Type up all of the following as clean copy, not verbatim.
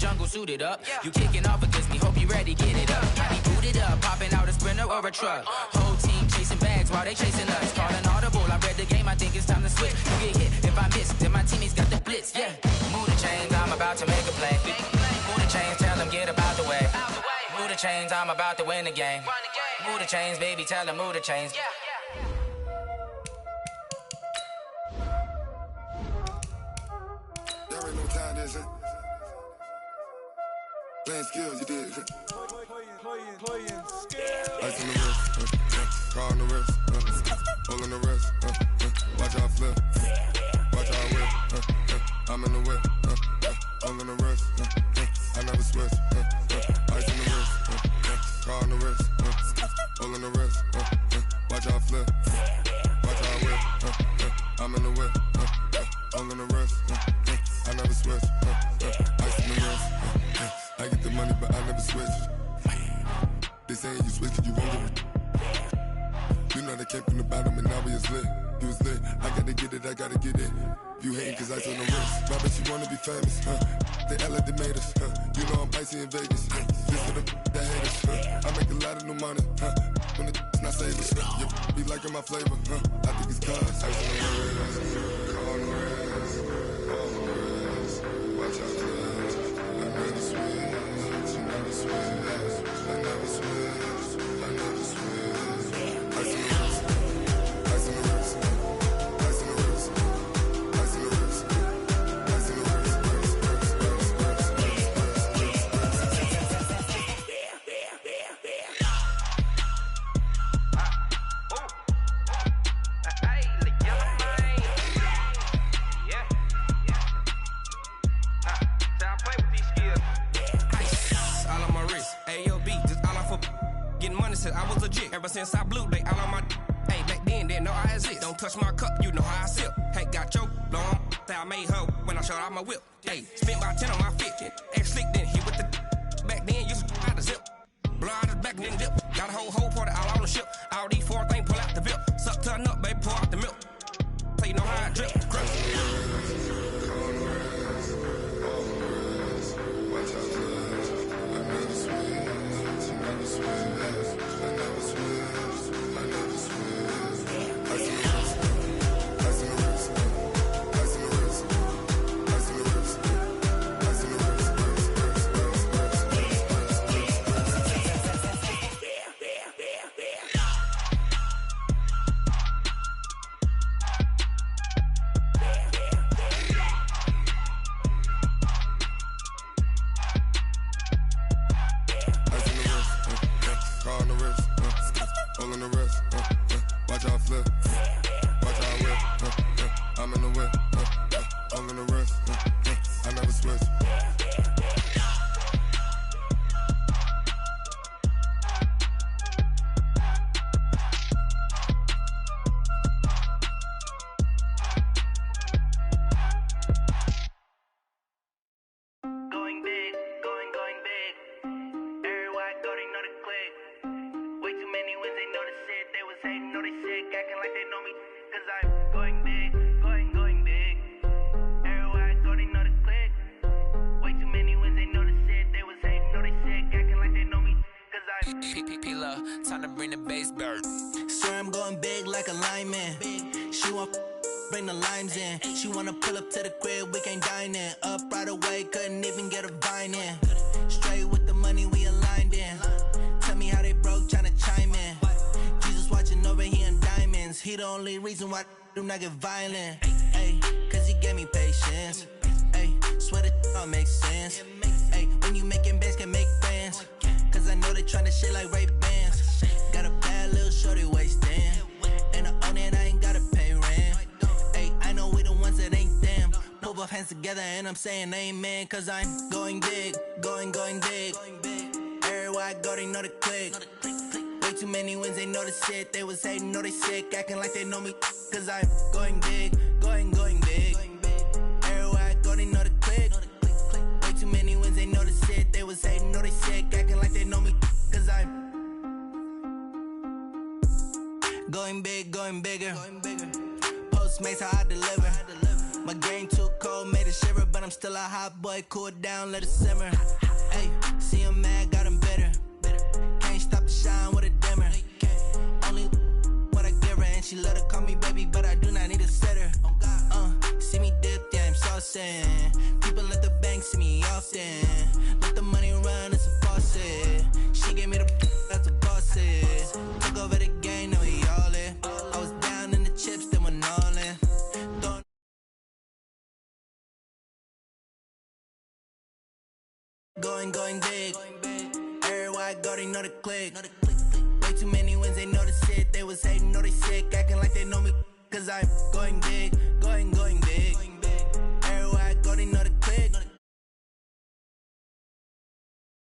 jungle suited up. You kicking off against me, hope you ready, get it up. I be booted up, popping out a Sprinter or a truck. Whole team chasing bags while they chasing us. Calling audible, I read the game, I think it's time to switch. You get hit if I miss, then my teammates got the blitz, yeah. Move the chains, I'm about to make a play. Move the chains, tell them get about the way. Move the chains, I'm about to win the game. Move the chains, baby, tell them move the chains. There ain't no time, this it. Playing skills, you did. Playing skills. Ice on the wrist, car on the wrist, hole in the wrist, watch how I flip, watch how I whip, I'm in the whip, hole in the wrist, I never switch, ice on the wrist, car on the wrist, hole in the wrist, watch how I flip, watch how I whip, I'm in the whip, hole in the wrist, I never switch, ice on the wrist, I get the money but I never switch. They saying you switch cause you won't get it. You know they came from the bottom and now we is lit. You was lit, I gotta get it, I gotta get it. You hating cause I told the wrist. Robert, you wanna be famous, They act like they made us, You know I'm icy in Vegas, This for the that hate us, I make a lot of new money, When it's not savers, You be liking my flavor, I think it's cause ice on the wrist, car on the wrist, all on the wrist, watch out for this. I never switch, I never switch, I never switch, I never switch. Ice on the wrist, ice on the wrist, ice on the wrist, ice on the wrist, ice on the wrist, I was legit ever since I blew they all on my hey back then didn't know I exist. Don't touch my cup, you know how I sip. Hey, got choked, long that I made her when I showed out my whip. Hey, spent about 10 on my 15. Ex slick then hit with the back then used to out the zip. Blow out his back then dip. Got a whole party all on the ship. All these four things pull out the VIP. Suck turn up, baby, pour out the milk. So you know how I drip. Crush. Watch out for this. I never switch, I never switch. Time to bring the bass bird. Swear I'm going big like a lineman. She want bring the limes in. She wanna pull up to the crib, we can't dine in. Up right away, couldn't even get a vine in. Straight with the money we aligned in. Tell me how they broke, tryna chime in. Jesus watching over here in diamonds. He the only reason why do not get violent. Ay, cause he gave me patience. Ay, swear that all makes sense. Ay, when you making bands can make friends. Cause I know they tryna shit like Ray-Bans. Got a bad little shorty wasting. And I own it, I ain't gotta pay rent. Ay, I know we the ones that ain't them. Pull both hands together and I'm saying amen. Cause I'm going big, going big. Everywhere I go, they know the click. Way too many wins, they know the shit. They was hating, know they sick, acting like they know me. Cause I'm going big, going big. Everywhere I go, they know the click. Way too many wins, they know the shit. They was hating, know they sick, acting like they know me. Cause I'm going big, going bigger. Postmates how I deliver. My game too cold, made it shiver, but I'm still a hot boy, cool it down, let it simmer. Hey, see him mad, got him bitter. Can't stop the shine with a dimmer. Only what I give her, and she let her call me baby, but I do not need a sitter. See me dip, yeah, I'm saucing. People at the bank see me often. Let the money run, it's a faucet. She gave me the that's a boss it. Took over the game, now we all in. I was down in the chips, then went all in. Going big. Everywhere I go, they know the click. Way too many wins, they know the shit. They was hating, know they sick, acting like they know me. Cause I'm going big, going big. Everywhere I go, they know the click.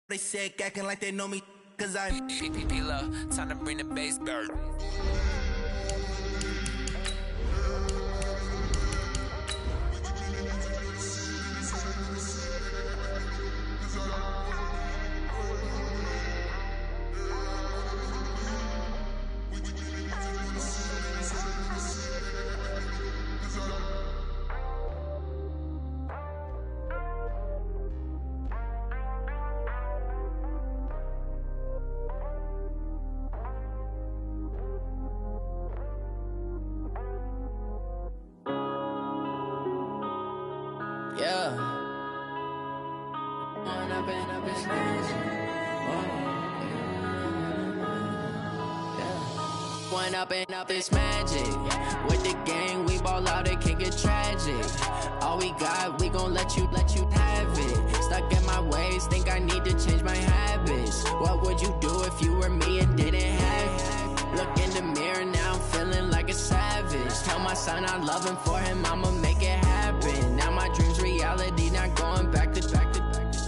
They sick, acting like they know me. Cause I'm PPP love, time to bring the bass bird. Yeah. One up and up, it's magic. With the gang, we ball out, it can get tragic. All we got, we gon' let you have it. Stuck in my ways, think I need to change my habits. What would you do if you were me and didn't have it? Look in the mirror, now I'm feeling like a savage. Tell my son I love him, for him I'ma make it happen. Now my dream's reality, not going back to back.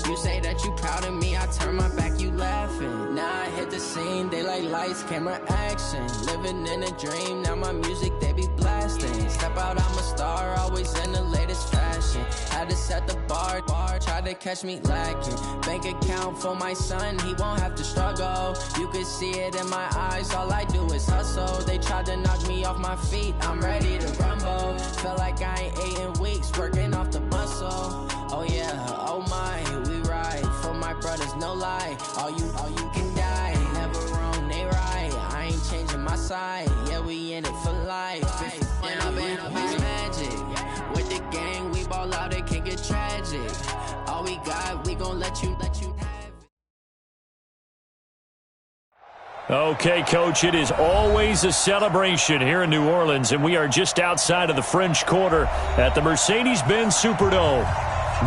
You say that you proud of me, I turn my back, you laughing. Now I hit the scene, they like lights, camera, action. Living in a dream, now my music, they be blasting. Step out, I'm a star, always in the latest fashion. Had to set the bar, try to catch me lacking. Bank account for my son, he won't have to struggle. You could see it in my eyes, all I do is hustle. They tried to knock me off my feet, I'm ready to rumble. Felt like I ain't ate in weeks, working off the muscle. Oh yeah, oh my, we ride for my brothers, no lie. All you can die, never wrong, they right. I ain't changing my side, yeah, we in it for life. When up and up, it's magic. With the gang, we ball out, it can get tragic. All we got, we gon' let you have it. Okay, Coach, it is always a celebration here in New Orleans, and we are just outside of the French Quarter at the Mercedes-Benz Superdome.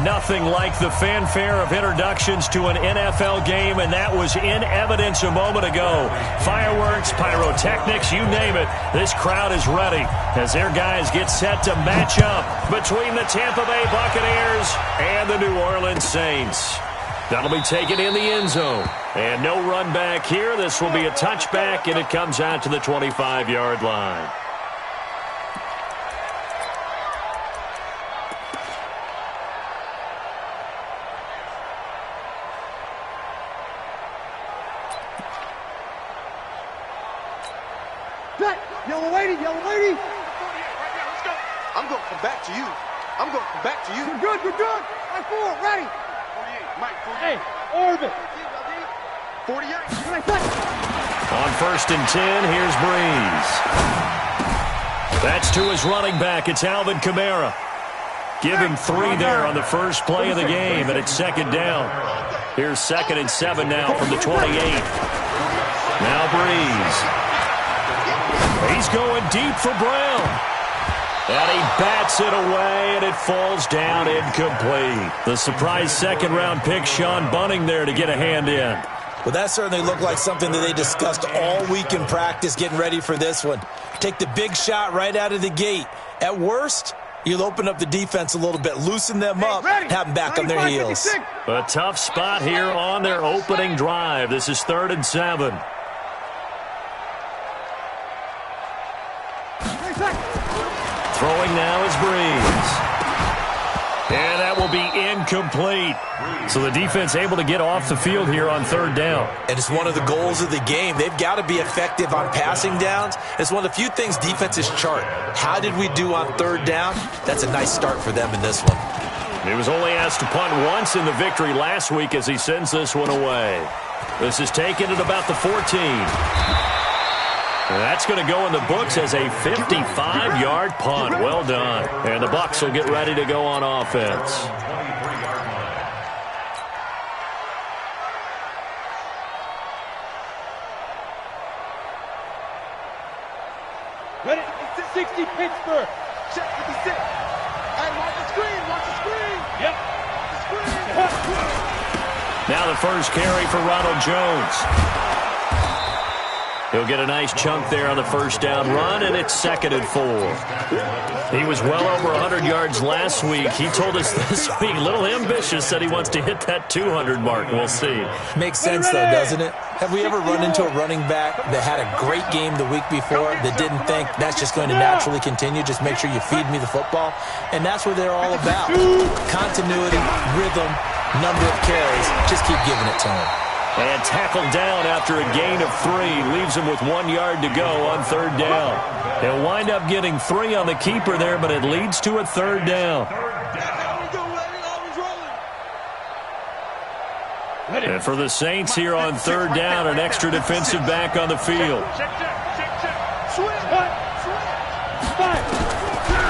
Nothing like the fanfare of introductions to an NFL game, and that was in evidence a moment ago. Fireworks, pyrotechnics, you name it. This crowd is ready as their guys get set to match up between the Tampa Bay Buccaneers and the New Orleans Saints. That'll be taken in the end zone. And no run back here. This will be a touchback, and it comes out to the 25-yard line. Yellow lady, yellow lady. Let's go. I'm going to come back to you. I'm going to come back to you. You're good, you're good. Mike 4, ready. 48, Mike 48. Hey, orbit. 48. On 1st and 10, here's Breeze. That's to his running back. It's Alvin Kamara. Give him 3 there on the first play of the game, and it's 2nd down. Here's 2nd and 7 now from the 28. Now Breeze. He's going deep for Brown. And he bats it away, and it falls down incomplete. The surprise second-round pick, Sean Bunting, there to get a hand in. Well, that certainly looked like something that they discussed all week in practice, getting ready for this one. Take the big shot right out of the gate. At worst, you'll open up the defense a little bit, loosen them up, have them back on their heels. A tough spot here on their opening drive. This is 3rd and 7. Throwing now is Breeze. And that will be incomplete. So the defense able to get off the field here on 3rd down. And it's one of the goals of the game. They've got to be effective on passing downs. It's one of the few things defenses chart. How did we do on 3rd down? That's a nice start for them in this one. He was only asked to punt once in the victory last week as he sends this one away. This is taken at about the 14. That's going to go in the books as a 55-yard punt. Well done. And the Bucs will get ready to go on offense. Ready? 60 Pittsburgh. Check 56. Hey, watch the screen. Watch the screen. Yep. The screen. Now the first carry for Ronald Jones. He'll get a nice chunk there on the first down run, and it's 2nd and 4. He was well over 100 yards last week. He told us this week, a little ambitious, said he wants to hit that 200 mark. We'll see. Makes sense, though, doesn't it? Have we ever run into a running back that had a great game the week before that didn't think that's just going to naturally continue? Just make sure you feed me the football. And that's what they're all about. Continuity, rhythm, number of carries. Just keep giving it to him. And tackled down after a gain of 3. Leaves him with 1 yard to go on 3rd down. He'll wind up getting 3 on the keeper there, but it leads to a 3rd down. And for the Saints here on 3rd down, an extra defensive back on the field.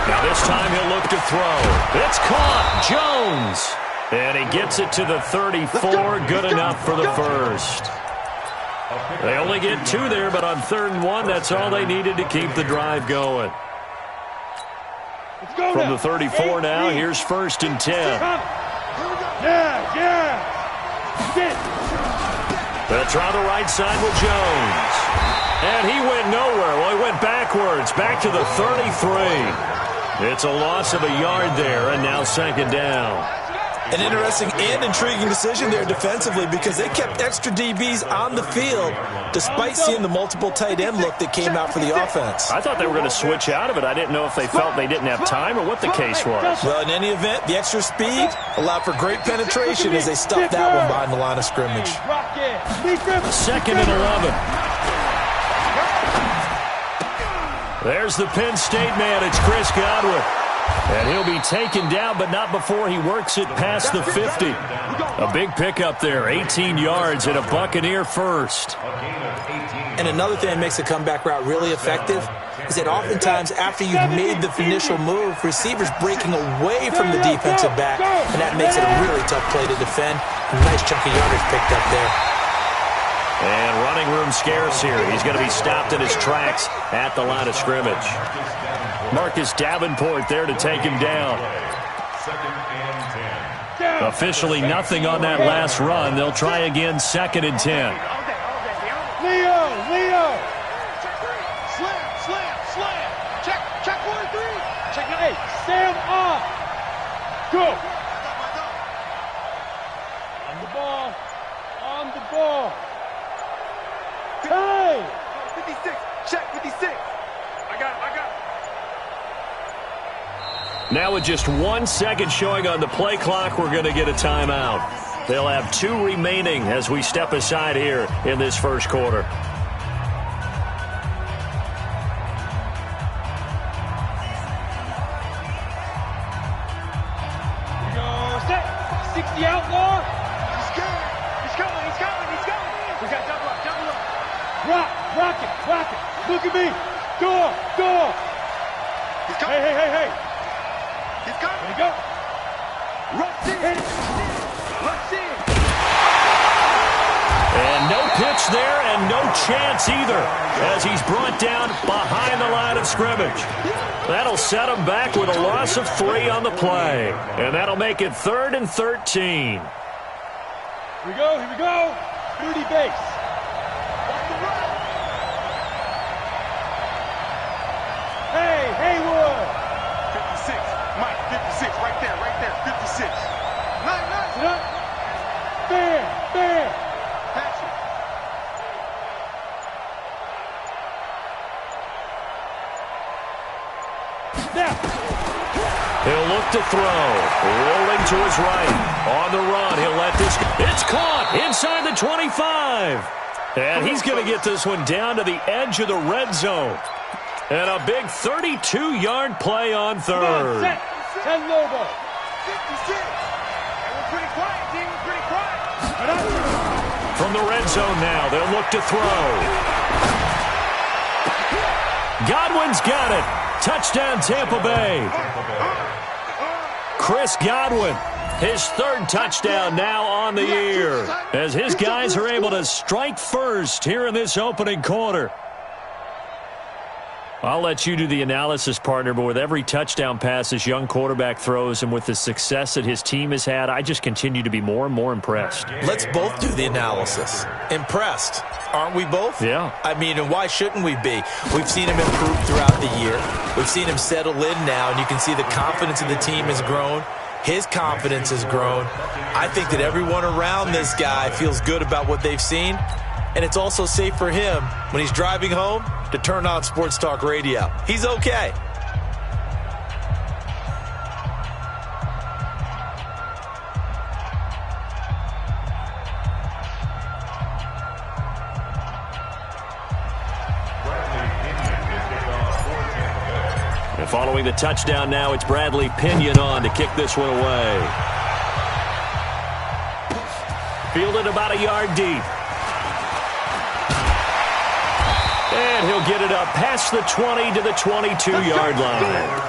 Now this time he'll look to throw. It's caught. Jones. And he gets it to the 34. Good enough for the first. They only get 2 there, but on 3rd and 1, that's all they needed to keep the drive going. From the 34 now, here's 1st and 10. They'll try the right side with Jones. And he went nowhere. Well, he went backwards, back to the 33. It's a loss of a yard there, and now 2nd down. An interesting and intriguing decision there defensively because they kept extra DBs on the field despite seeing the multiple tight end look that came out for the offense. I thought they were going to switch out of it. I didn't know if they felt they didn't have time or what the case was. Well, in any event, the extra speed allowed for great penetration as they stuffed that one behind the line of scrimmage. 2nd and 11. There's the Penn State man. It's Chris Godwin. And he'll be taken down, but not before he works it past the 50. A big pickup there, 18 yards and a Buccaneer first. And another thing that makes a comeback route really effective is that oftentimes after you've made the initial move, receivers breaking away from the defensive back, and that makes it a really tough play to defend. A nice chunk of yardage picked up there. And running room scarce here. He's going to be stopped in his tracks at the line of scrimmage. Marcus Davenport there to take him down. Officially nothing on that last run. They'll try again 2nd and 10. Leo. Slam. Check 1-3. Check 8. Stand off. Go. On the ball. Hey. 56. Check 56. I got it. Now with just 1 second showing on the play clock, we're going to get a timeout. They'll have 2 remaining as we step aside here in this first quarter. Here we go. Set. 60 outlaw. He's coming. We got double up. Rock it. Look at me. Go. He's coming. Hey. He's coming. There you go. Rush in. And no pitch there and no chance either as he's brought down behind the line of scrimmage. That'll set him back with a loss of 3 on the play. And that'll make it 3rd and 13. Here we go. Rudy base. Hey, Haywood. 56. Mike, 56. Right there. 56. Nice. Sit up. Fair. Pass it. Now. He'll look to throw. Rolling to his right. On the run. He'll let this. It's caught inside the 25. And he's going to get this one down to the edge of the red zone. And a big 32-yard play on 3rd. Set. 10 Lobo. From the red zone now, they'll look to throw. Godwin's got it. Touchdown, Tampa Bay. Chris Godwin, his third touchdown now on the year, as his guys are able to strike first here in this opening quarter. I'll let you do the analysis, partner, but with every touchdown pass this young quarterback throws and with the success that his team has had, I just continue to be more and more impressed. Let's both do the analysis. Impressed. Aren't we both? Yeah. I mean, and why shouldn't we be? We've seen him improve throughout the year. We've seen him settle in now, and you can see the confidence of the team has grown. His confidence has grown. I think that everyone around this guy feels good about what they've seen, and it's also safe for him when he's driving home to turn on Sports Talk Radio. He's okay. And following the touchdown now, it's Bradley Pinion on to kick this one away. Fielded about a yard deep. And he'll get it up past the 20 to the 22-yard line.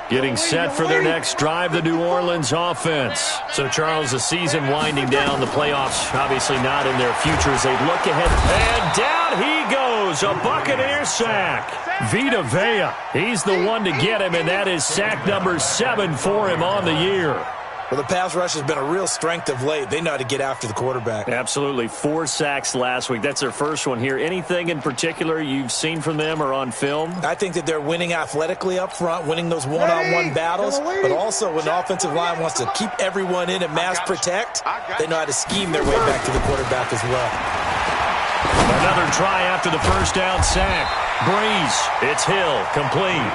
Getting set for their next drive, the New Orleans offense. So, Charles, the season winding down, the playoffs obviously not in their future as they look ahead. And down he goes, a Buccaneer sack. Vita Vea, he's the one to get him, and that is sack number 7 for him on the year. Well, the pass rush has been a real strength of late. They know how to get after the quarterback. Absolutely. 4 sacks last week. That's their first one here. Anything in particular you've seen from them or on film? I think that they're winning athletically up front, winning those one-on-one battles, but also when the offensive line wants to keep everyone in and mass protect, they know how to scheme their way back to the quarterback as well. Another try after the first down sack. Breeze, it's Hill, complete.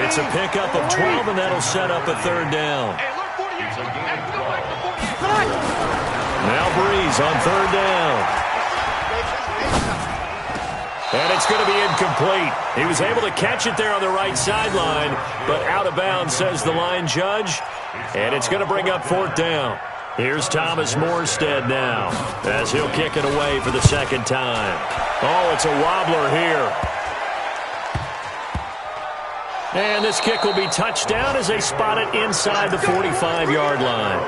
It's a pickup of 12, and that'll set up a third down. Now Breeze on third down. And it's going to be incomplete. He was able to catch it there on the right sideline, but out of bounds, says the line judge. And it's going to bring up fourth down. Here's Thomas Morstead now, as he'll kick it away for the second time. Oh, it's a wobbler here. And this kick will be touchdown as they spot it inside the 45-yard line.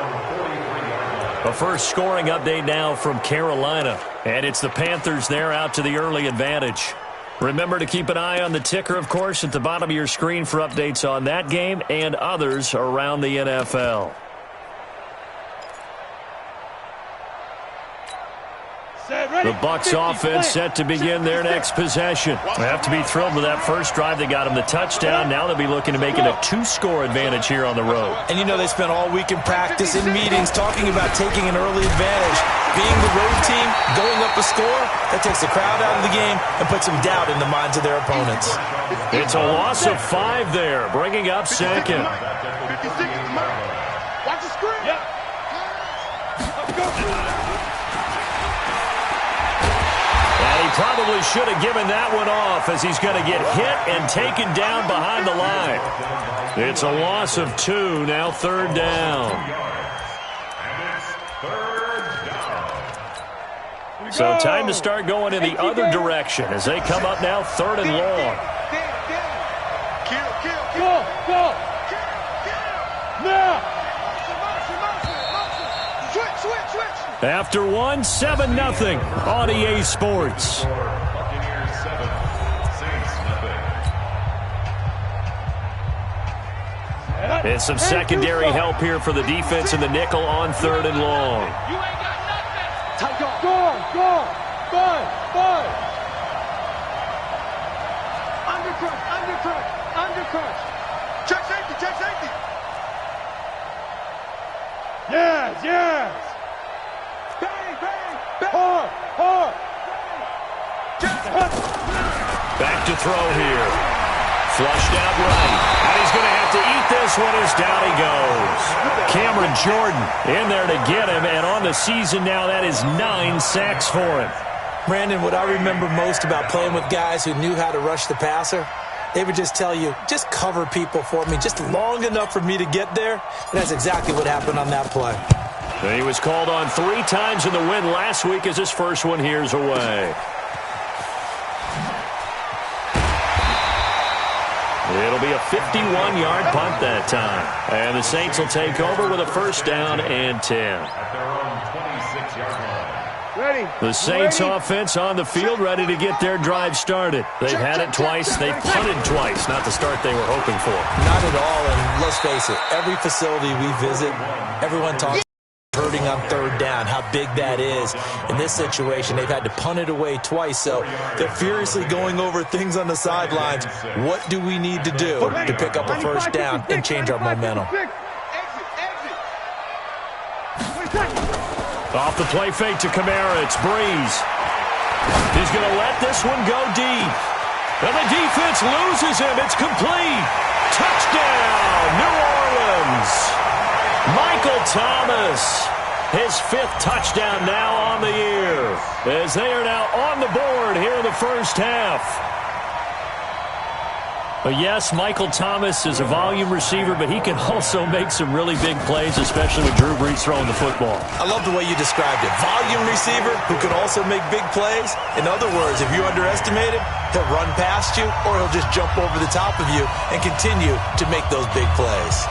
A first scoring update now from Carolina. And it's the Panthers there out to the early advantage. Remember to keep an eye on the ticker, of course, at the bottom of your screen for updates on that game and others around the NFL. The Bucs offense set to begin their next possession. They have to be thrilled with that first drive. They got them the touchdown. Now they'll be looking to make it a 2-score advantage here on the road. And you know they spent all week in practice, in meetings, talking about taking an early advantage. Being the road team, going up a score, that takes the crowd out of the game and puts some doubt in the minds of their opponents. It's a loss of 5 there, bringing up second. Watch the screen. Yeah. Let's go. Probably should have given that one off as he's going to get hit and taken down behind the line. It's a loss of 2, now third down. So time to start going in the other direction as they come up now third and long. Go. Now. Switch. After one, 7-0 on EA Sports. And some secondary help here for the defense in the nickel on third and long. You ain't got nothing. Go. Bud. Undercrush. Check safety. Yes. Bang. Hard. Back to throw here. Flushed out right. And he's going to have to eat this one as down he goes. Cameron Jordan in there to get him, and on the season now, that is 9 sacks for him. Brandon, what I remember most about playing with guys who knew how to rush the passer, they would just tell you, just cover people for me, just long enough for me to get there. And that's exactly what happened on that play. And he was called on 3 times in the win last week as his first one here's away. It'll be a 51-yard punt that time. And the Saints will take over with a first down and 10. At their own 26-yard line. Ready. The Saints offense on the field, ready to get their drive started. They've had it twice. They've punted twice. Not the start they were hoping for. Not at all, and let's face it, every facility we visit, everyone talks hurting on third down, how big that is. In this situation, they've had to punt it away twice, so they're furiously going over things on the sidelines. What do we need to do to pick up a first down and change our momentum? Off the play fake to Kamara, it's Breeze. He's going to let this one go deep. And the defense loses him. It's complete. Touchdown, New Orleans. Michael Thomas, his 5th touchdown now on the year, as they are now on the board here in the first half. But yes, Michael Thomas is a volume receiver, but he can also make some really big plays, especially with Drew Brees throwing the football. I love the way you described it. Volume receiver who can also make big plays. In other words, if you underestimate him, he'll run past you or he'll just jump over the top of you and continue to make those big plays.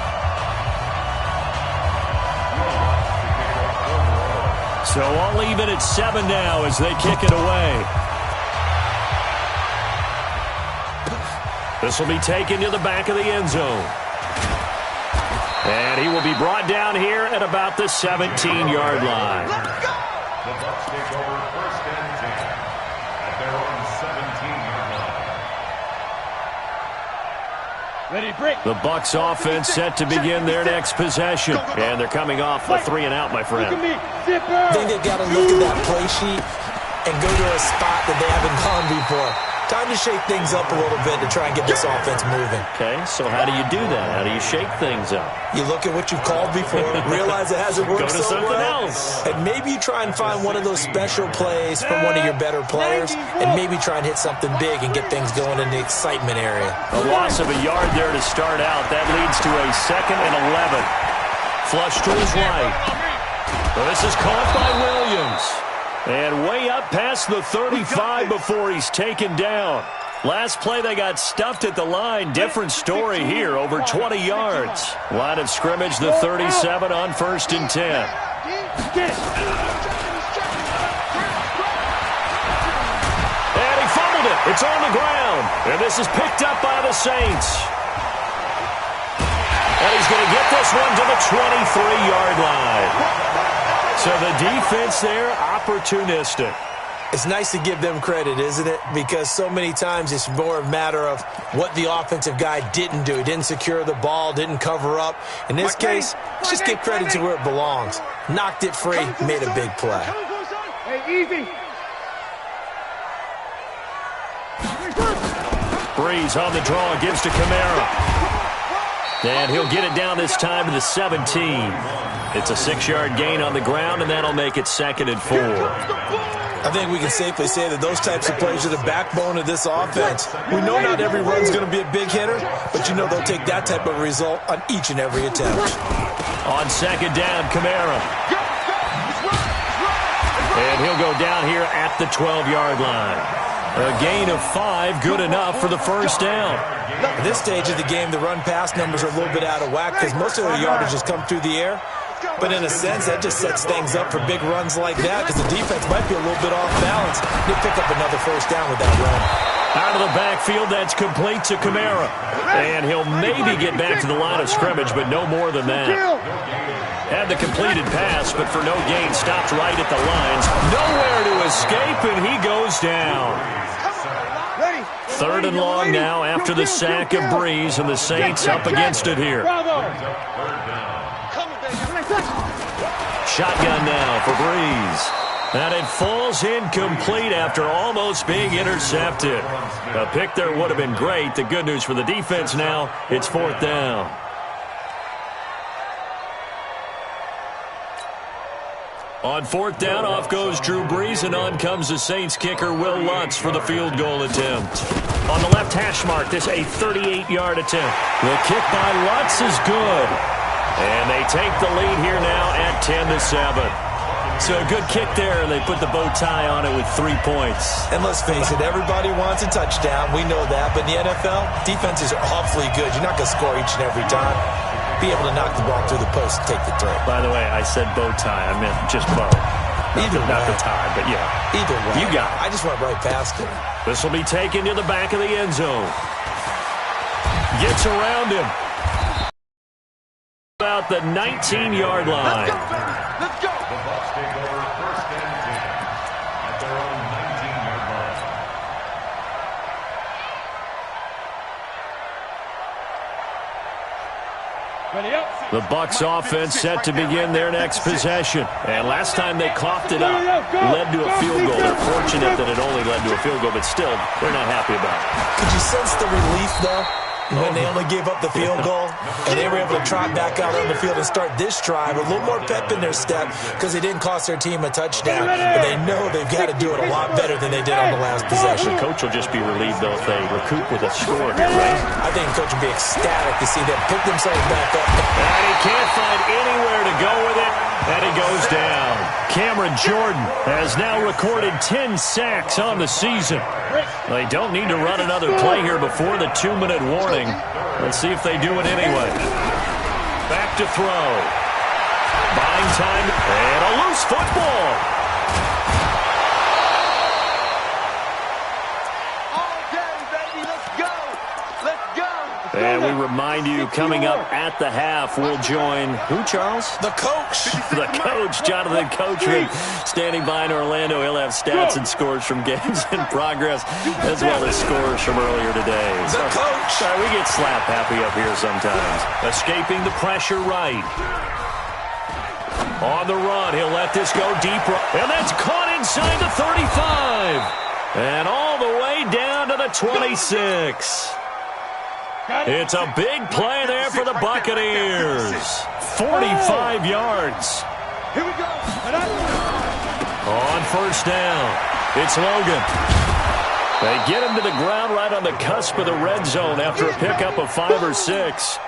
So all even at 7 now as they kick it away. This will be taken to the back of the end zone. And he will be brought down here at about the 17-yard line. The Bucs take over first and 10 at their own 17-yard line. Ready, break. The Bucs offense set to begin their next possession. And they're coming off a 3-and-out, my friend. I think they've got to look at that play sheet and go to a spot that they haven't gone before. Time to shake things up a little bit to try and get this offense moving. Okay, so how do you do that? How do you shake things up? You look at what you've called before, realize it hasn't worked Go to so something well, else. and maybe you try and find one of those special plays from one of your better players, and maybe try and hit something big and get things going in the excitement area. A loss of a yard there to start out. That leads to a 2nd and 11. Flush to his right. Well, this is caught by Williams. And way up past the 35 before he's taken down. Last play, they got stuffed at the line. Different story here, over 20 yards. Line of scrimmage, the 37 on 1st and 10. And he fumbled it. It's on the ground. And this is picked up by the Saints. And he's going to get this one to the 23-yard line. So the defense there, opportunistic. It's nice to give them credit, isn't it? Because so many times it's more a matter of what the offensive guy didn't do. He didn't secure the ball, didn't cover up. In this case, let's just give credit to where it belongs. Knocked it free, made a big play. Hey, easy. Breeze on the draw, gives to Kamara. And he'll get it down this time to the 17. It's a 6-yard gain on the ground, and that'll make it 2nd and 4. I think we can safely say that those types of plays are the backbone of this offense. We know not every run's going to be a big hitter, but you know they'll take that type of result on each and every attempt. On 2nd down, Kamara. And he'll go down here at the 12-yard line. A gain of 5, good enough for the first down. At this stage of the game, the run-pass numbers are a little bit out of whack because most of the yardage has come through the air. But in a sense, that just sets things up for big runs like that because the defense might be a little bit off balance. They'll pick up another first down with that run. Out of the backfield, that's complete to Kamara. And he'll maybe get back to the line of scrimmage, but no more than that. Had the completed pass, but for no gain, stopped right at the lines. Nowhere to escape, and he goes down. 3rd and long now after the sack of Breeze, and the Saints up against it here. Shotgun now for Breeze. And it falls incomplete after almost being intercepted. A pick there would have been great. The good news for the defense now, it's 4th down. On 4th down, off goes Drew Brees, and on comes the Saints kicker, Will Lutz, for the field goal attempt. On the left hash mark, this a 38-yard attempt. The kick by Lutz is good. And they take the lead here now at 10-7. So a good kick there. They put the bow tie on it with 3 points. And let's face it, everybody wants a touchdown. We know that. But in the NFL, defenses are awfully good. You're not going to score each and every time. Be able to knock the ball through the post and take the throw. By the way, I said bow tie. I meant just bow. Not the tie, but yeah. Either way. You got it. I just went right past it. This will be taken to the back of the end zone. Gets around him. About the 19-yard line. Let's go, baby. Let's go. The Bucs take over 1st and 10 at their own 19-yard line. The Bucs offense set to begin their next possession. And last time they coughed it up, led to a field goal. They're fortunate that it only led to a field goal, but still, they're not happy about it. Could you sense the relief, though, when they only gave up the field goal and they were able to trot back out on the field and start this drive with a little more pep in their step because they didn't cost their team a touchdown, but they know they've got to do it a lot better than they did on the last possession. The coach will just be relieved, though, if they recoup with a score here, right? I think the coach will be ecstatic to see them pick themselves back up. And he can't find anywhere to go with it, and he goes down. Cameron Jordan has now recorded 10 sacks on the season. They don't need to run another play here before the 2-minute warning. Let's see if they do it anyway. Back to throw. Buying time, and a loose football. All day, baby. Let's go. Let's go. And we remind you, coming up at the half, we'll join, who, Charles? The coach. The coach, Jonathan Coachman, standing by in Orlando. He'll have stats and scores from games in progress, as well as scores from earlier today. The coach. Sorry, we get slap happy up here sometimes. Escaping the pressure right. On the run, he'll let this go deep. And that's caught inside the 35. And all the way down to the 26. It's a big play there for the Buccaneers. 45 yards. Here we go. On 1st down, it's Logan. They get him to the ground right on the cusp of the red zone after a pickup of 5 or 6.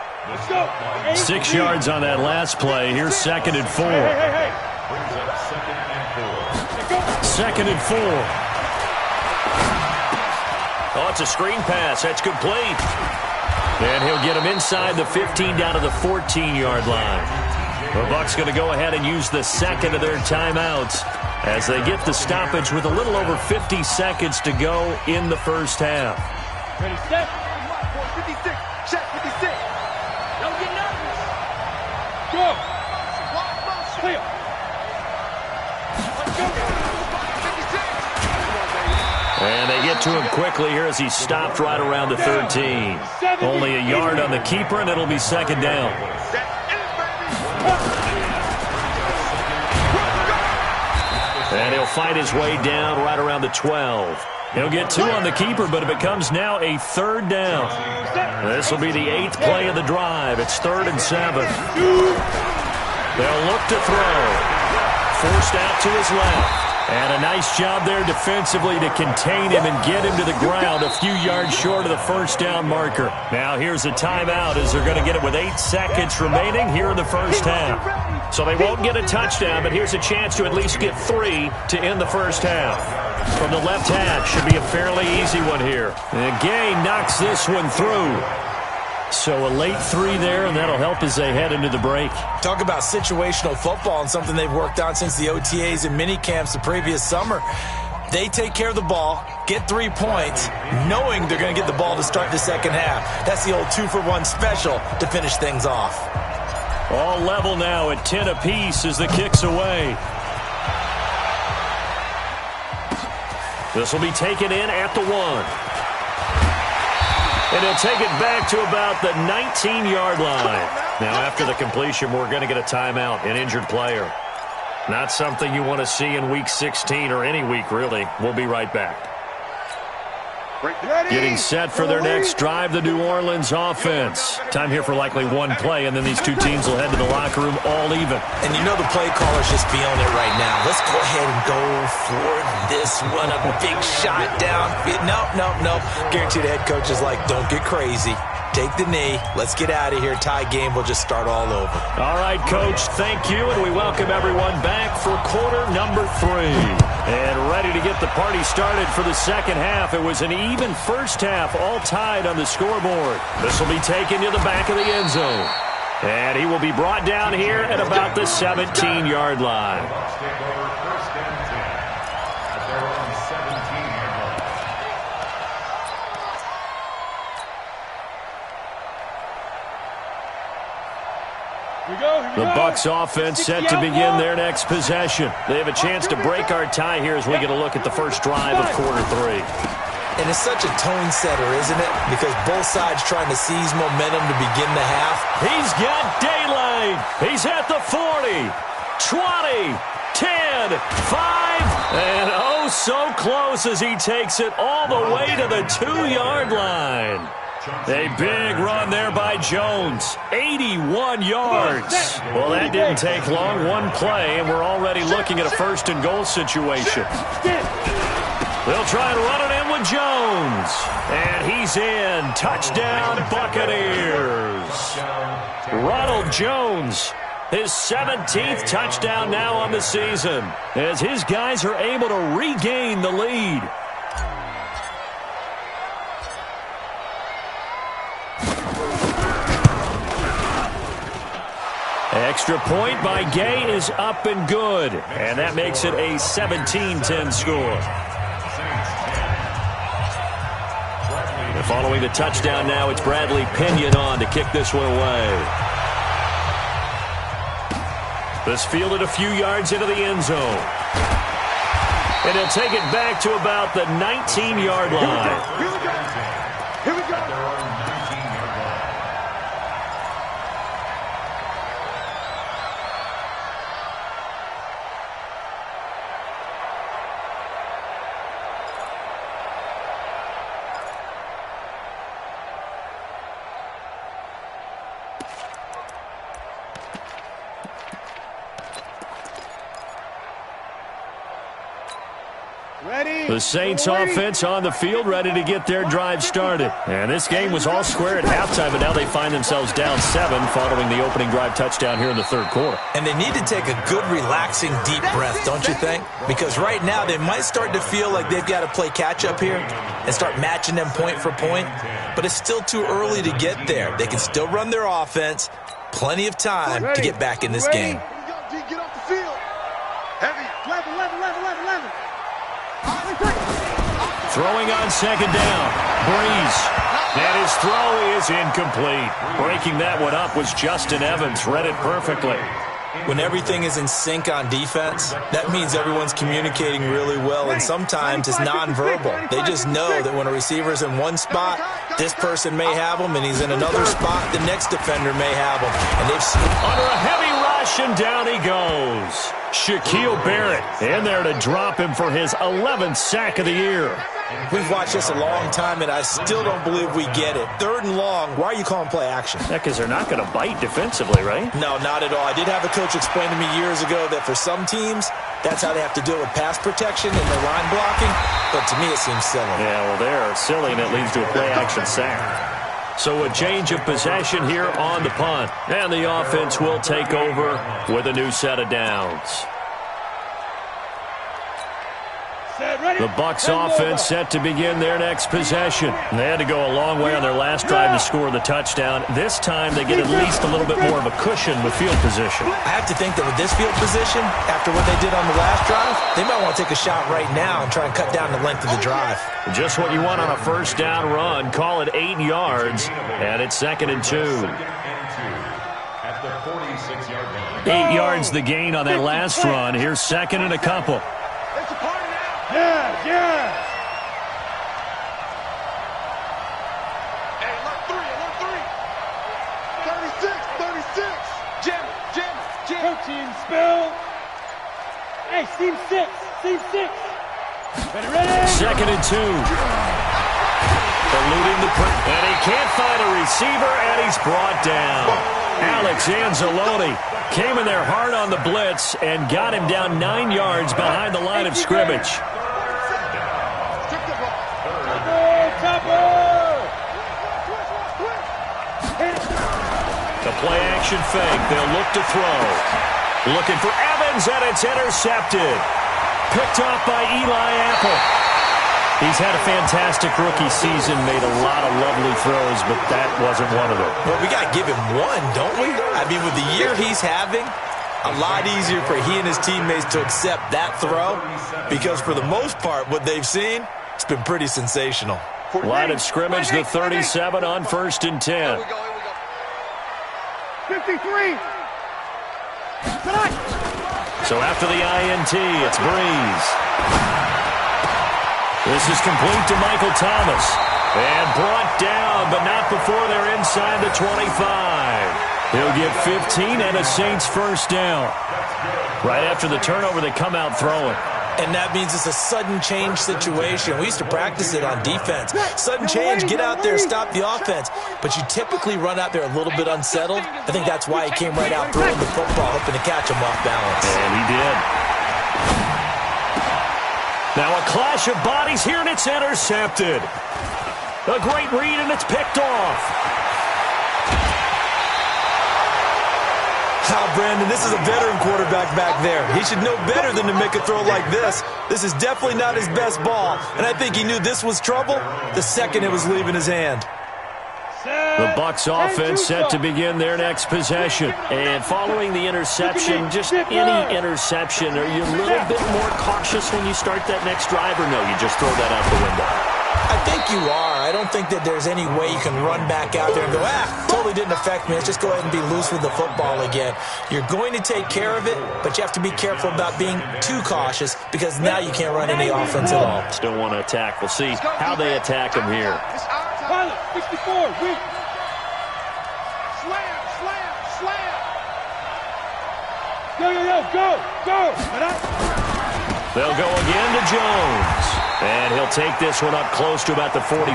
6 yards on that last play. Here's 2nd and 4. Brings up 2nd and 4. 2nd and 4. Oh, it's a screen pass. That's complete. And he'll get him inside the 15 down to the 14-yard line. The Bucs going to go ahead and use the 2nd of their timeouts as they get the stoppage with a little over 50 seconds to go in the 1st half. Ready, set. 56. Shot 56. Don't get nervous. Go. Clear. Let's go. 56. And they get to him quickly here as he stopped right around the 13. Only a yard on the keeper, and it'll be 2nd down. And he'll fight his way down right around the 12. He'll get 2 on the keeper, but it becomes now a 3rd down. This will be the 8th play of the drive. It's 3rd and 7. They'll look to throw. Forced out to his left. And a nice job there defensively to contain him and get him to the ground a few yards short of the 1st down marker. Now here's a timeout as they're going to get it with 8 seconds remaining here in the 1st half. So they won't get a touchdown, but here's a chance to at least get 3 to end the 1st half. From the left hash, should be a fairly easy one here. And Gay knocks this one through. So a late 3 there, and that'll help as they head into the break. Talk about situational football and something they've worked on since the OTAs and mini camps the previous summer. They take care of the ball, get 3 points, knowing they're going to get the ball to start the 2nd half. That's the old 2-for-1 special to finish things off. All level now at 10 apiece as the kick's away. This will be taken in at the 1. And he'll take it back to about the 19-yard line. Now, after the completion, we're going to get a timeout, an injured player. Not something you want to see in Week 16 or any week, really. We'll be right back. Getting set for their next drive, the New Orleans offense. Time here for likely one play, and then these two teams will head to the locker room all even. And you know the play caller's just be on it right now. Let's go ahead and go for this one. A big shot down. No. Guarantee the head coach is like, don't get crazy. Take the knee. Let's get out of here. Tie game. We'll just start all over. All right, Coach, thank you, and we welcome everyone back for quarter number 3. And ready to get the party started for the second half. It was an even first half, all tied on the scoreboard. This will be taken to the back of the end zone. And he will be brought down here at about the 17-yard line. The Bucs offense set to begin their next possession. They have a chance to break our tie here as we get a look at the first drive of quarter 3. And it's such a tone setter, isn't it? Because both sides trying to seize momentum to begin the half. He's got daylight. He's at the 40, 20, 10, 5, and oh so close as he takes it all the way to the 2-yard line. A big run there by Jones. 81 yards. Well, that didn't take long. One play, and we're already looking at a first-and-goal situation. They'll try and run it in with Jones. And he's in. Touchdown, Buccaneers. Ronald Jones, his 17th touchdown now on the season, as his guys are able to regain the lead. Extra point by Gay is up and good. And that makes it a 17-10 score. And following the touchdown now, it's Bradley Pinion on to kick this one away. This fielded a few yards into the end zone. And he'll take it back to about the 19-yard line. Here we go. The Saints offense on the field, ready to get their drive started. And this game was all square at halftime, but now they find themselves down 7 following the opening drive touchdown here in the third quarter. And they need to take a good, relaxing, deep breath, don't you think? Because right now they might start to feel like they've got to play catch-up here and start matching them point for point. But it's still too early to get there. They can still run their offense. Plenty of time to get back in this game. Get off the field. Heavy. 11. Throwing on second down. Breeze. And his throw is incomplete. Breaking that one up was Justin Evans. Read it perfectly. When everything is in sync on defense, that means everyone's communicating really well, and sometimes it's nonverbal. They just know that when a receiver's in one spot, this person may have him, and he's in another spot, the next defender may have him. And they've seen under a heavy rush, and down he goes. Shaquille Barrett in there to drop him for his 11th sack of the year. We've watched this a long time, and I still don't believe we get it. 3rd and long, why are you calling play action? Yeah, because they're not going to bite defensively, right? No, not at all. I did have a coach explain to me years ago that for some teams, that's how they have to deal with pass protection and their line blocking, but to me it seems silly. Yeah, well, they're silly, and it leads to a play action sack. So a change of possession here on the punt, and the offense will take over with a new set of downs. The Bucs offense set to begin their next possession. They had to go a long way on their last drive to score the touchdown. This time they get at least a little bit more of a cushion with field position. I have to think that with this field position, after what they did on the last drive, they might want to take a shot right now and try and cut down the length of the drive. Just what you want on a first down run. Call it 8 yards, and it's 2nd and 2. At the 46-yard line. 8 yards the gain on that last run. Here's 2nd and a couple. Yeah. Hey, look 3. 36. Jim. Coaching spill. Hey, seam 6. Seam 6. Ready. 2nd and 2. Eluding the print. And he can't find a receiver, and he's brought down. Alex Anzalone came in there hard on the blitz and got him down 9 yards behind the line of scrimmage. The play-action fake. They'll look to throw. Looking for Evans, and it's intercepted. Picked off by Eli Apple. He's had a fantastic rookie season, made a lot of lovely throws, but that wasn't one of them. Well, we got to give him one, don't we? I mean, with the year he's having, a lot easier for he and his teammates to accept that throw because for the most part, what they've seen, it's been pretty sensational. Line of scrimmage, the 37 on 1st and 10. 53. So after the INT, it's Breeze. This is complete to Michael Thomas. And brought down, but not before they're inside the 25. He'll get 15 and a Saints first down. Right after the turnover, they come out throwing. And that means it's a sudden change situation. We used to practice it on defense. Sudden change, get out there, stop the offense. But you typically run out there a little bit unsettled. I think that's why he came right out throwing the football, hoping to catch him off balance. And he did. Now a clash of bodies here, and it's intercepted. A great read, and it's picked off. Brandon, this is a veteran quarterback back there. He should know better than to make a throw like this. This is definitely not his best ball, and I think he knew this was trouble the second it was leaving his hand. The Bucs offense set to begin their next possession. And following the interception, just any interception, are you a little bit more cautious when you start that next drive, or no, you just throw that out the window? I think you are. I don't think that there's any way you can run back out there and go, totally didn't affect me. Let's just go ahead and be loose with the football again. You're going to take care of it, but you have to be careful about being too cautious because now you can't run any offense at all. Still want to attack. We'll see how they attack him here. Pilot, 64, weak. Slam. Go. They'll go again to Jones. And he'll take this one up close to about the 45.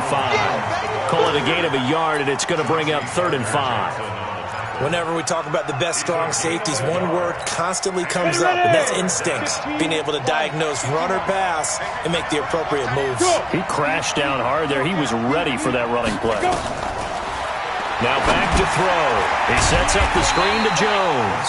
Call it a gain of a yard, and it's going to bring up 3rd and 5. Whenever we talk about the best strong safeties, one word constantly comes up, and that's instincts. Being able to diagnose run or pass and make the appropriate moves. He crashed down hard there. He was ready for that running play. Now back to throw. He sets up the screen to Jones.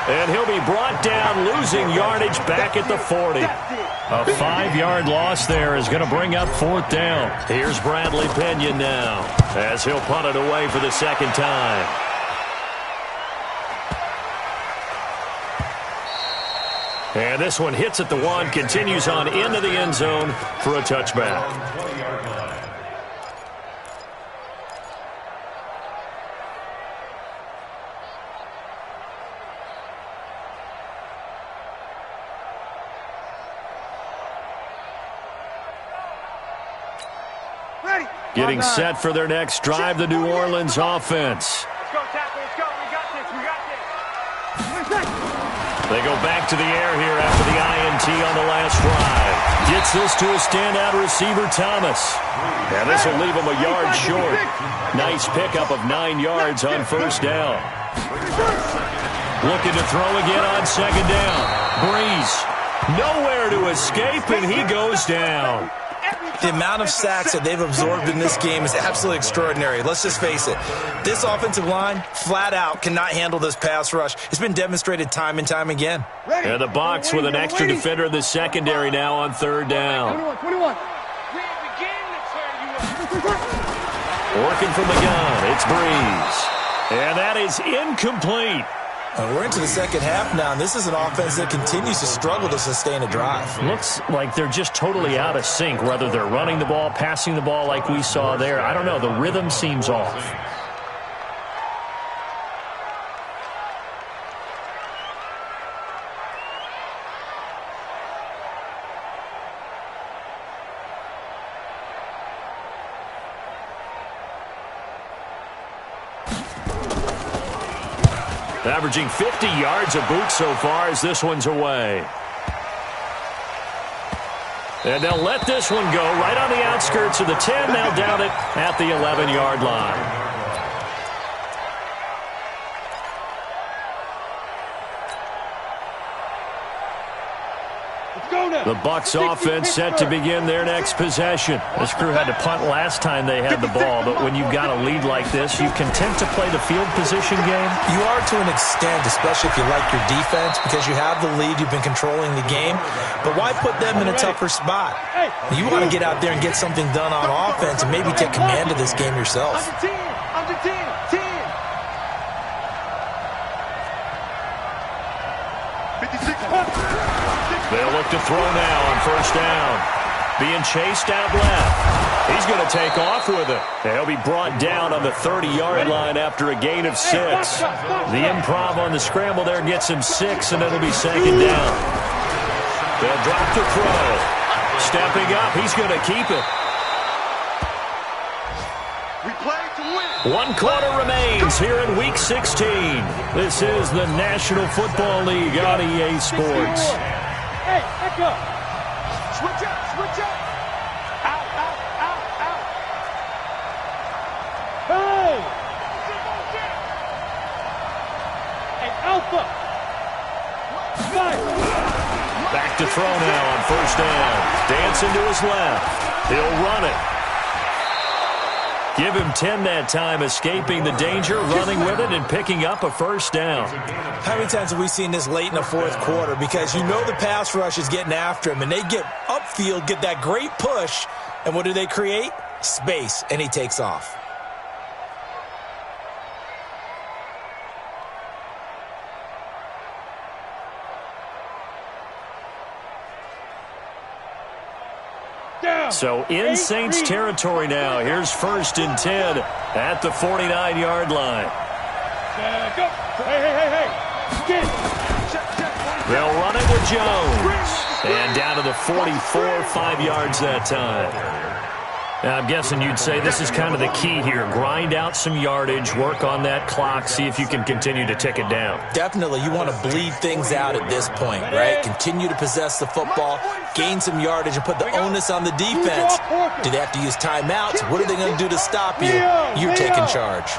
And he'll be brought down, losing yardage back at the 40. A 5-yard loss there is going to bring up 4th down. Here's Bradley Pena now as he'll punt it away for the second time. And this one hits at the 1, continues on into the end zone for a touchback. Getting set for their next drive, the New Orleans offense. Let's go, tackle. Let's go. We got this. They go back to the air here after the INT on the last drive. Gets this to a standout receiver, Thomas. And this will leave him a yard short. Nice pickup of 9 yards on 1st down. Looking to throw again on 2nd down. Breeze. Nowhere to escape, and he goes down. The amount of sacks that they've absorbed in this game is absolutely extraordinary. Let's just face it. This offensive line, flat out, cannot handle this pass rush. It's been demonstrated time and time again. And the Bucs with an extra defender in the secondary now on 3rd down. 21. Working from the gun, it's Breeze. And that is incomplete. We're into the second half now, and this is an offense that continues to struggle to sustain a drive. Looks like they're just totally out of sync, whether they're running the ball, passing the ball like we saw there. I don't know. The rhythm seems off. Averaging 50 yards a boot so far as this one's away. And they'll let this one go right on the outskirts of the 10. They'll down it at the 11-yard line. The Bucs offense set to begin their next possession. This crew had to punt last time they had the ball, but when you've got a lead like this, you content to play the field position game? You are to an extent, especially if you like your defense, because you have the lead, you've been controlling the game. But why put them in a tougher spot? You want to get out there and get something done on offense and maybe take command of this game yourself. Under 10. They'll look to throw now on first down. Being chased out left. He's going to take off with it. They'll be brought down on the 30-yard line after a gain of 6. The improv on the scramble there gets him 6, and it'll be second down. They'll drop the throw. Stepping up, he's going to keep it. We play to win. 1 quarter remains here in Week 16. This is the National Football League on EA Sports. Hey, back up. Switch up. Out. Hey. Hey, Alpha. Back to throw now on first down. Dancing to his left. He'll run it. Give him 10 that time, escaping the danger, running with it, and picking up a first down. How many times have we seen this late in the fourth quarter? Because you know the pass rush is getting after him, and they get upfield, get that great push, and what do they create? Space, and he takes off. So in Saints territory now. Here's 1st and 10 at the 49-yard line. Go. Hey. They'll run it with Jones. And down to the 44, 5 yards that time. Now, I'm guessing you'd say this is kind of the key here. Grind out some yardage, work on that clock, see if you can continue to tick it down. Definitely. You want to bleed things out at this point, right? Continue to possess the football, gain some yardage, and put the onus on the defense. Do they have to use timeouts? What are they going to do to stop you? You're taking charge.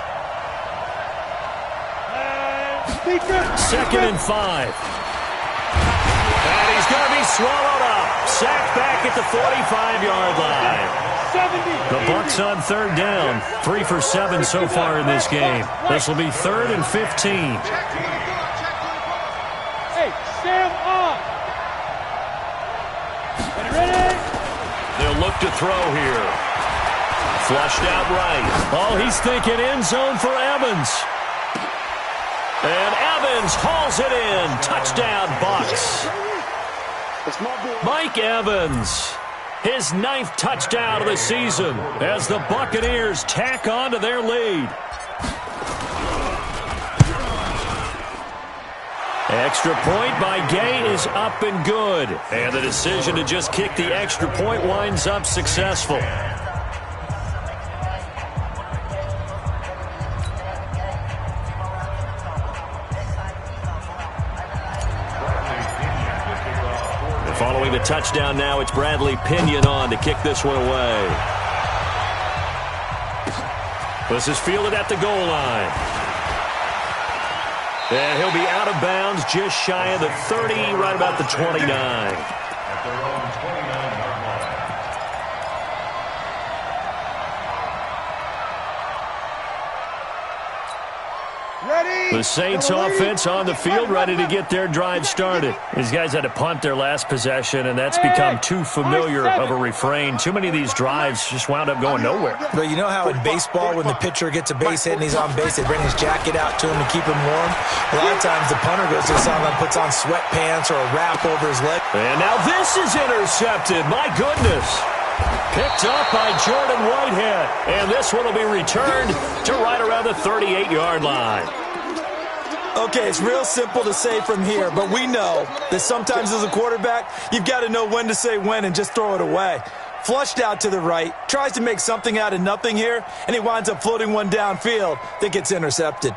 2nd and 5. And he's going to be swallowed up. Sacked back at the 45-yard line. The Bucs on 3rd down. 3 for 7 so far in this game. This will be 3rd and 15. Hey, Sam on. Ready? They'll look to throw here. Flushed out right. Oh, he's thinking end zone for Evans. And Evans hauls it in. Touchdown, Bucs. Mike Evans. His 9th touchdown of the season as the Buccaneers tack on to their lead. Extra point by Gay is up and good. And the decision to just kick the extra point winds up successful. Following the touchdown now, it's Bradley Pinion on to kick this one away. This is fielded at the goal line. And he'll be out of bounds just shy of the 30, right about the 29. At their own 29-yard line. The Saints offense on the field, ready to get their drive started. These guys had to punt their last possession, and that's become too familiar of a refrain. Too many of these drives just wound up going nowhere. But you know how in baseball, when the pitcher gets a base hit and he's on base, they bring his jacket out to him to keep him warm? A lot of times the punter goes to the sideline, puts on sweatpants or a wrap over his leg. And now this is intercepted. My goodness. Picked up by Jordan Whitehead. And this one will be returned to right around the 38-yard line. Okay, it's real simple to say from here, but we know that sometimes as a quarterback, you've got to know when to say when and just throw it away. Flushed out to the right, tries to make something out of nothing here, and he winds up floating one downfield that gets intercepted.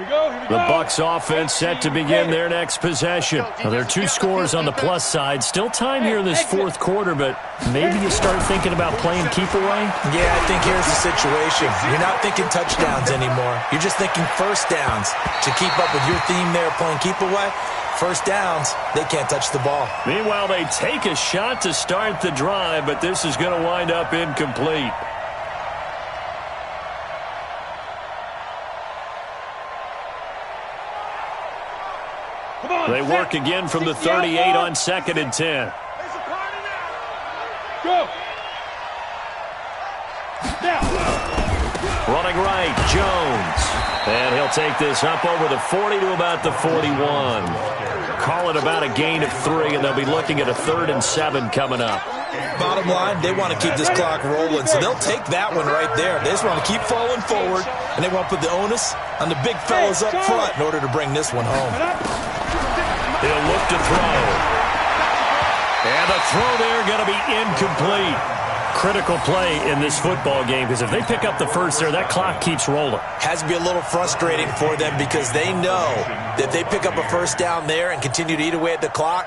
The Bucs offense set to begin their next possession. Now, there are 2 scores on the plus side. Still time here in this fourth quarter, but maybe you start thinking about playing keep away? Yeah, I think here's the situation. You're not thinking touchdowns anymore. You're just thinking first downs. To keep up with your theme there, playing keep away, first downs, they can't touch the ball. Meanwhile, they take a shot to start the drive, but this is going to wind up incomplete. They work again from the 38 on 2nd and 10. Go. Running right, Jones. And he'll take this up over the 40 to about the 41. Call it about a gain of 3, and they'll be looking at a 3rd and 7 coming up. Bottom line, they want to keep this clock rolling, so they'll take that one right there. They just want to keep falling forward, and they want to put the onus on the big fellas up front in order to bring this one home. He'll look to throw. And the throw there going to be incomplete. Critical play in this football game, because if they pick up the first there, that clock keeps rolling. Has to be a little frustrating for them because they know that if they pick up a first down there and continue to eat away at the clock,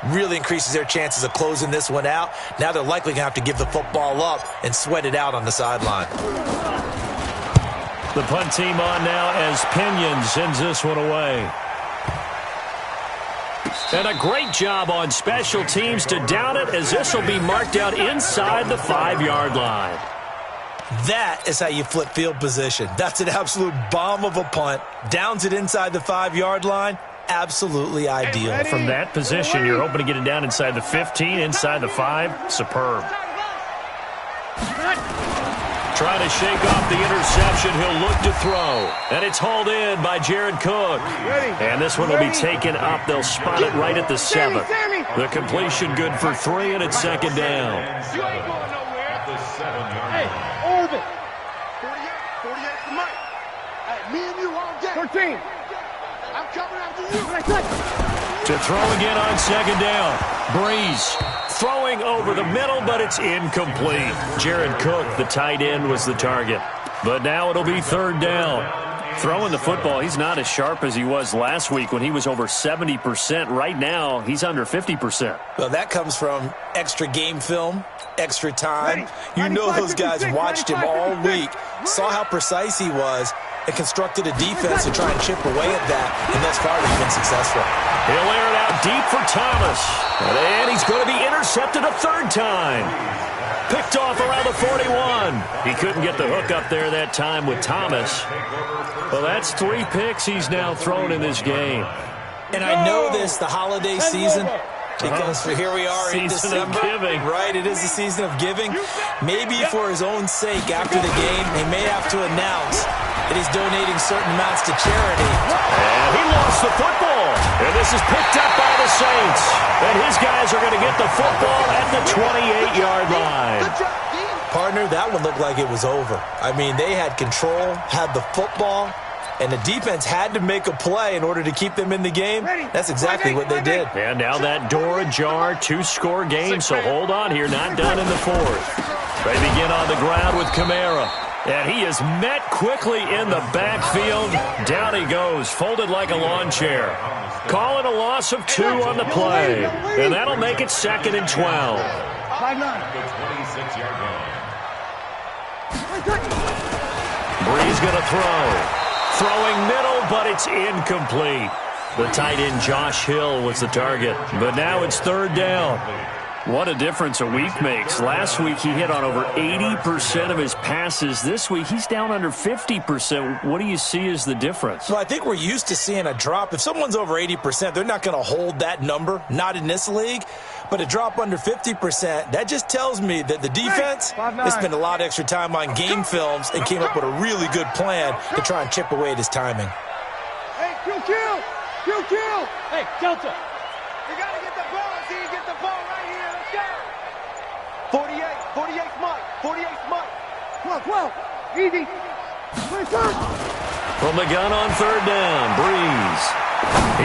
really increases their chances of closing this one out. Now they're likely going to have to give the football up and sweat it out on the sideline. The punt team on now as Pinion sends this one away. And a great job on special teams to down it, as this will be marked out inside the 5-yard line. That is how you flip field position. That's an absolute bomb of a punt. Downs it inside the 5-yard line. Absolutely ideal. From that position, you're hoping to get it down inside the 15, inside the 5. Superb. Trying to shake off the interception. He'll look to throw. And it's hauled in by Jared Cook. And this one will be taken up. They'll spot it right at the 7th. The completion good for 3, and it's 2nd down. You ain't going nowhere. Hey, Orville. 48 for Mike. Hey, me and you all day. 13. I'm coming after you. To throw again on 2nd down. Breeze throwing over the middle, but it's incomplete. Jared Cook, the tight end, was the target. But now it'll be 3rd down. Throwing the football, he's not as sharp as he was last week when he was over 70%. Right now, he's under 50%. Well, that comes from extra game film, extra time. You know those guys watched him all week, saw how precise he was, and constructed a defense to try and chip away at that, and thus far they've been successful. He'll air it out deep for Thomas. And he's going to be intercepted a 3rd time. Picked off around the 41. He couldn't get the hook up there that time with Thomas. Well, that's 3 picks he's now thrown in this game. And I know this, the holiday season, because here we are in December. Season of giving. Right, it is the season of giving. Maybe for his own sake after the game, he may have to announce that he's donating certain amounts to charity. And he lost the football. And this is picked up by the Saints. And his guys are going to get the football at the 28-yard line. Partner, that one looked like it was over. I mean, they had control, had the football, and the defense had to make a play in order to keep them in the game. That's exactly what they did. And now that door ajar, 2-score game, so hold on here, not done in the 4th. They begin on the ground with Kamara. And he is met quickly in the backfield. Down he goes, folded like a lawn chair. Calling a loss of 2 on the play. And that'll make it 2nd and 12. 5-9. Breeze going to throw. Throwing middle, but it's incomplete. The tight end Josh Hill was the target. But now it's 3rd down. What a difference a week makes. Last week he hit on over 80% of his passes. This week he's down under 50%. What do you see as the difference? Well, I think we're used to seeing a drop. If someone's over 80%, they're not going to hold that number, not in this league. But a drop under 50%, that just tells me that the defense has spent a lot of extra time on game films and came up with a really good plan to try and chip away at his timing. Hey, kill! Hey, Delta. You gotta get the ball. See you get the ball right here. Let's go. 48's Mike. 48's Mike. 12. Easy. 23rd. From the gun on 3rd down, Breeze.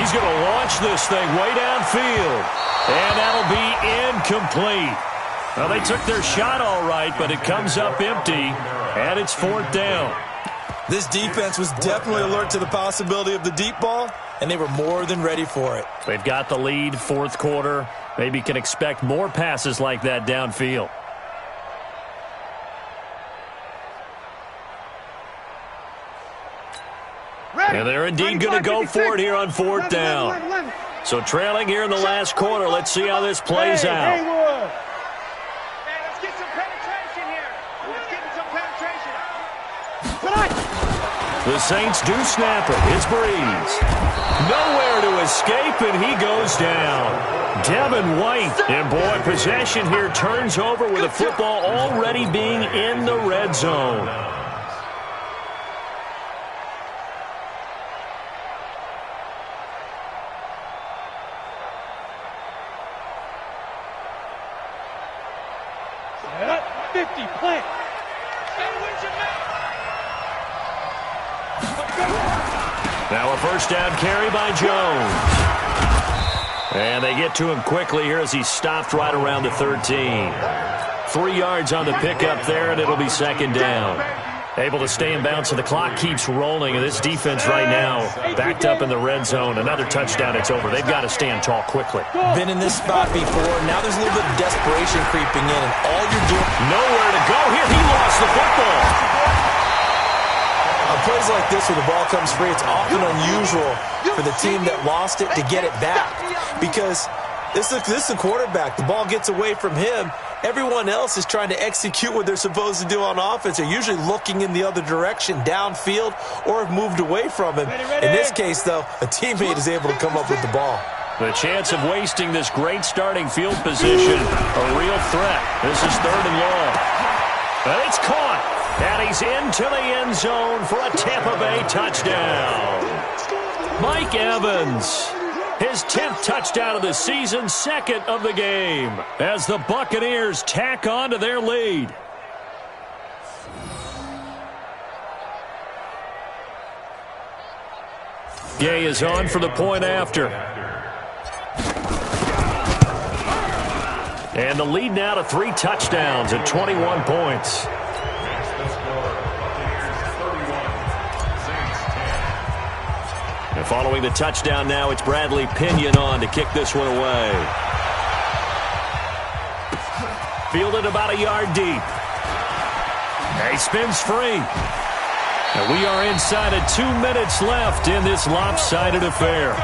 He's going to launch this thing way downfield. And that'll be incomplete. Well, they took their shot all right, but it comes up empty, and it's 4th down. This defense was definitely alert to the possibility of the deep ball, and they were more than ready for it. They've got the lead, fourth quarter. Maybe can expect more passes like that downfield. And they're indeed going to go for it here on fourth down. So trailing here in the last quarter. Let's see how this plays out. Hey, let's get some penetration here. Let's get some penetration. The Saints do snap it. It's Breeze. Nowhere to escape, and he goes down. Devin White. And boy, possession here turns over with the football already being in the red zone. Set, 50, plant. Now a first down carry by Jones. And they get to him quickly here as he stopped right around the 13. 3 yards on the pickup there, and it'll be second down. Able to stay in bounds, so the clock keeps rolling. And this defense right now backed up in the red zone. Another touchdown, it's over. They've got to stand tall quickly. Been in this spot before. Now there's a little bit of desperation creeping in, and all you're doing... Nowhere to go here. He lost the football. On plays like this where the ball comes free, it's often unusual for the team that lost it to get it back. Because this is a quarterback. The ball gets away from him. Everyone else is trying to execute what they're supposed to do on offense. They're usually looking in the other direction, downfield, or have moved away from him. In this case, though, a teammate is able to come up with the ball. The chance of wasting this great starting field position, a real threat. This is third and long. And it's caught. And he's into the end zone for a Tampa Bay touchdown. Mike Evans. His 10th touchdown of the season, second of the game, as the Buccaneers tack on to their lead. Gay is on for the point after. And the lead now to 3 touchdowns at 21 points. And following the touchdown now, it's Bradley Pinion on to kick this one away. Fielded about a yard deep. He spins free. And we are inside of 2 minutes left in this lopsided affair.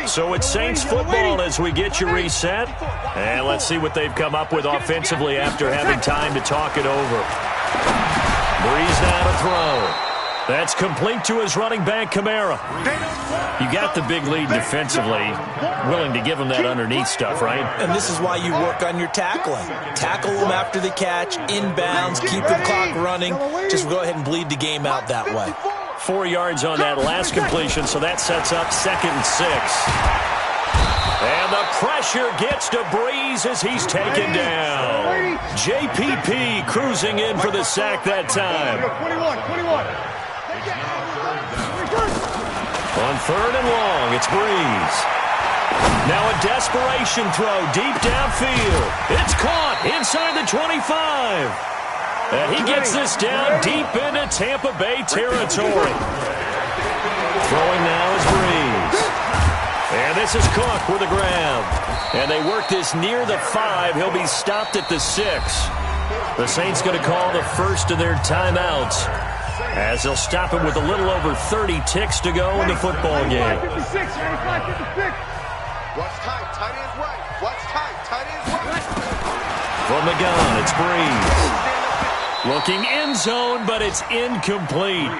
So it's Saints football as we get you reset. And let's see what they've come up with offensively after having time to talk it over. Breeze now to throw. That's complete to his running back, Kamara. You got the big lead defensively. Willing to give him that underneath stuff, right? And this is why you work on your tackling. Tackle them after the catch, inbounds, keep the clock running. Just go ahead and bleed the game out that way. 4 yards on that last completion, so that sets up 2nd and 6. And the pressure gets to Breeze as he's taken down. JPP cruising in for the sack that time. 21. On 3rd and long, it's Breeze. Now a desperation throw deep downfield. It's caught inside the 25. And he gets this down deep into Tampa Bay territory. Throwing now is Breeze. And this is Cook with a grab. And they work this near the 5. He'll be stopped at the 6. The Saints going to call the first of their timeouts, as they'll stop him with a little over 30 ticks to go in the football game. 56, 56. Watch tight, tight ends right. Watch tight, tight ends right. From the gun, it's Breeze. Looking end zone, but it's incomplete.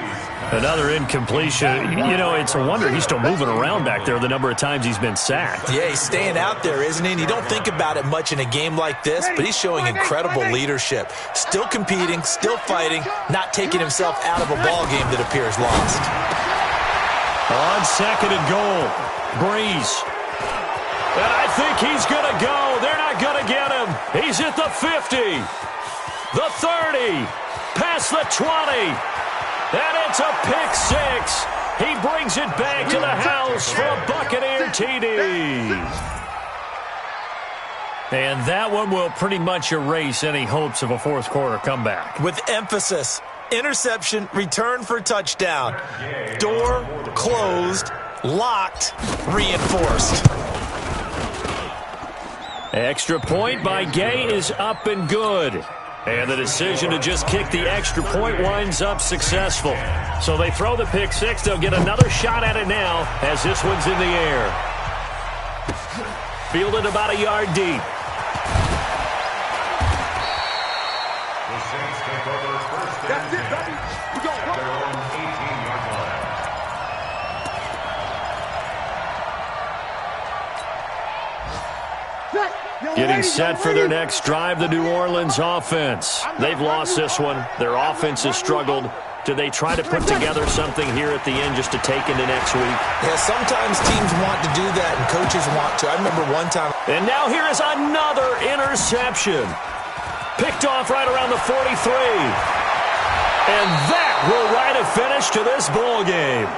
Another incompletion. You know, it's a wonder he's still moving around back there the number of times he's been sacked. Yeah, he's staying out there, isn't he? And you don't think about it much in a game like this, but he's showing incredible leadership. Still competing, still fighting, not taking himself out of a ball game that appears lost. On 2nd and goal, Breeze. And I think he's going to go. They're not going to get him. He's at the 50. The 30, Past the 20. And it's a pick six. He brings it back to the house for a Buccaneer TD. And that one will pretty much erase any hopes of a fourth quarter comeback. With emphasis, interception, return for touchdown. Door closed, locked, reinforced. Extra point by Gay is up and good. And the decision to just kick the extra point winds up successful. So they throw the pick six. They'll get another shot at it now as this one's in the air. Fielded about a yard deep. The Saints take over first and 10 at their own 18-yard line. Getting set for their next drive, the New Orleans offense. They've lost this one. Their offense has struggled. Do they try to put together something here at the end just to take into next week? Yeah, sometimes teams want to do that and coaches want to. I remember one time. And now here is another interception. Picked off right around the 43. And that will write a finish to this ball game.